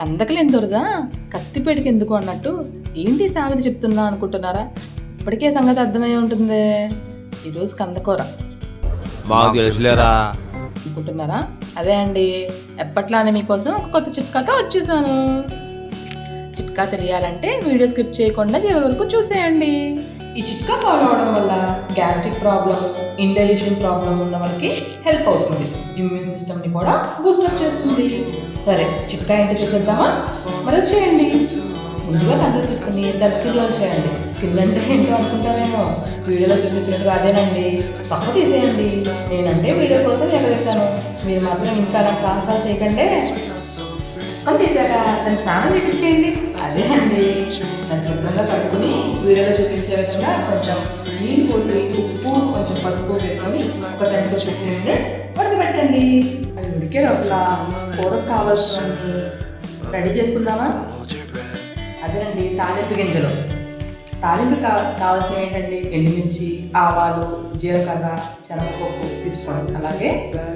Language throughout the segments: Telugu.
కందకలేని దొరదా కత్తిపేటకి ఎందుకు అన్నట్టు ఏంటి సామెత చెప్తున్నా అనుకుంటున్నారా? ఇప్పటికే సంగతి అర్థమై ఉంటుంది. ఈరోజు కందకూర మాకు తెలుసులేరా అనుకుంటున్నారా? అదే అండి, ఎప్పట్లానే మీకోసం ఒక కొత్త చిట్కాతో వచ్చేసాను. చిట్కా తెలియాలంటే వీడియో స్కిప్ చేయకుండా చివరి వరకు చూసేయండి. ఈ చిట్కా ఫాలో అవడం వల్ల గ్యాస్ట్రిక్ ప్రాబ్లమ్, ఇండైజెషన్ ప్రాబ్లం ఉన్న వాళ్ళకి హెల్ప్ అవుతుంది. ఇమ్యూన్ సిస్టమ్ని కూడా బూస్టప్ చేస్తుంది. సరే, చిట్కా ఏంటి చూసేద్దామా? మరి వచ్చేయండి. ముందుగా కంద తీసుకుని దాని స్కిన్ లో చేయండి. స్కిన్ అంటే ఏంటో అనుకుంటారేమో, వీడియోలో చూపించినట్టుగా అదేనండి. పక్క తీసేయండి. నేనంటే వీడియో కోసం ఎగరేస్తాను, మీరు మాత్రం ఇంకా అలాంటి సాహసాలు చేయకండి. పక్క తీసాక దాన్ని స్నానం చేయించేయండి. అదే అండి, దాన్ని శుభ్రంగా కట్టుకుని వీడియోలో చూపించే విధంగా కొంచెం నీళ్ళు పోసి ఉప్పు కొంచెం పసుపు వేసుకొని ఒక 10 to 15 minutes ఉడకబెట్టండి. అవి ఉడికే లోపల కూరకు కావాల్సినవి రెడీ చేసుకుందామా? అదేనండి, తాలింపు గింజలు. తాలింపు కావాల్సినవి ఏంటండి? ఎండుమిర్చి, ఆవాలు, జీలకర్ర, శనగపప్పు తీసుకోండి. అలాగే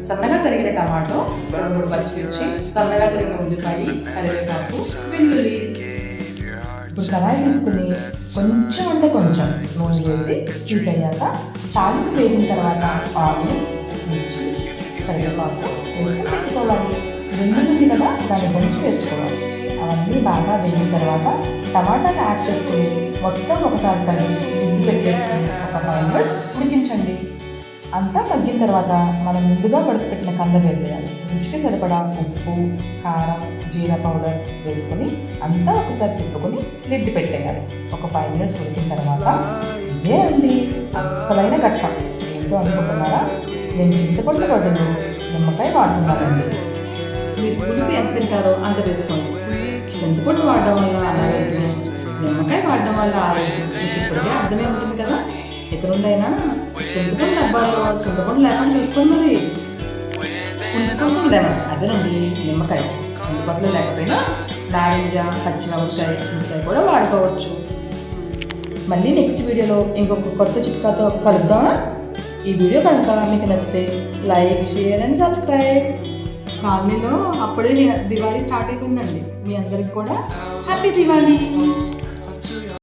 సన్నగా తరిగిన టమాటో, 2-3 పచ్చిమిర్చి, సన్నగా తరిగిన ఉల్లిపాయ, కరివేపాకు, వెల్లుల్లి. ఇప్పుడు కడాయి తీసుకుని కొంచెం అంటే కొంచెం నూనె వేసి హీట్ అయ్యాక తాలింపు వేగిన తర్వాత ఆనియన్స్, మిర్చి, కరివేపాకు వేసుకుని పెట్టుకోవాలి. వెల్లుల్లి కదా, దాన్ని కొంచెం వేసుకోవాలి. అవన్నీ బాగా వేగిన తర్వాత టమాటాలు యాడ్ చేసుకుని మొత్తం ఒకసారి కలిపి లిడ్ పెట్టేసుకుని ఒక 5 minutes ఉడికించండి. అంతా మగ్గిన తర్వాత మనం ముందుగా ఉడకపెట్టిన కంద వేసేయాలి. రుచికి సరిపడా ఉప్పు, కారం, జీరా పౌడర్ వేసుకొని అంతా ఒకసారి తిప్పుకొని లిడ్ పెట్టేయాలి. ఒక 5 minutes ఉడికిన తర్వాత ఇదే అండి అస్సలైన ఘట్టం. ఏంటో అనుకుంటున్నారా? నేను చింతపండు బదులు నిమ్మకాయ వాడుతున్నానండి. మీరు పులుపు ఎంత తింటారో అంత వేసుకోండి. చింతపండు వాడడం వల్ల అనారోగ్యం, నిమ్మకాయ వాడడం వల్ల ఆరోగ్యం మీకు ఇప్పటికే అర్థమే ఉంటుంది కదా. ఎక్కడుండైనా చింతపండు డబ్బాలో చింతపండు లేకుండా చూసుకోండి. మరి పులుపు కోసం లెమన్, అదేనండి నిమ్మకాయ. చింతపండు లేకపోయినా నారింజ, పచ్చిమిరపకాయ, చింతకాయ కూడా వాడుకోవచ్చు. మళ్ళీ నెక్స్ట్ వీడియోలో ఇంకొక కొత్త చిట్కాతో కలుద్దామా? ఈ వీడియో కనుక మీకు నచ్చితే లైక్, షేర్ అండ్ సబ్స్క్రైబ్. కాలనీలో అప్పుడే దివాళీ స్టార్ట్ అయిపోయిందండి. మీ అందరికి కూడా హ్యాపీ దివాళీ.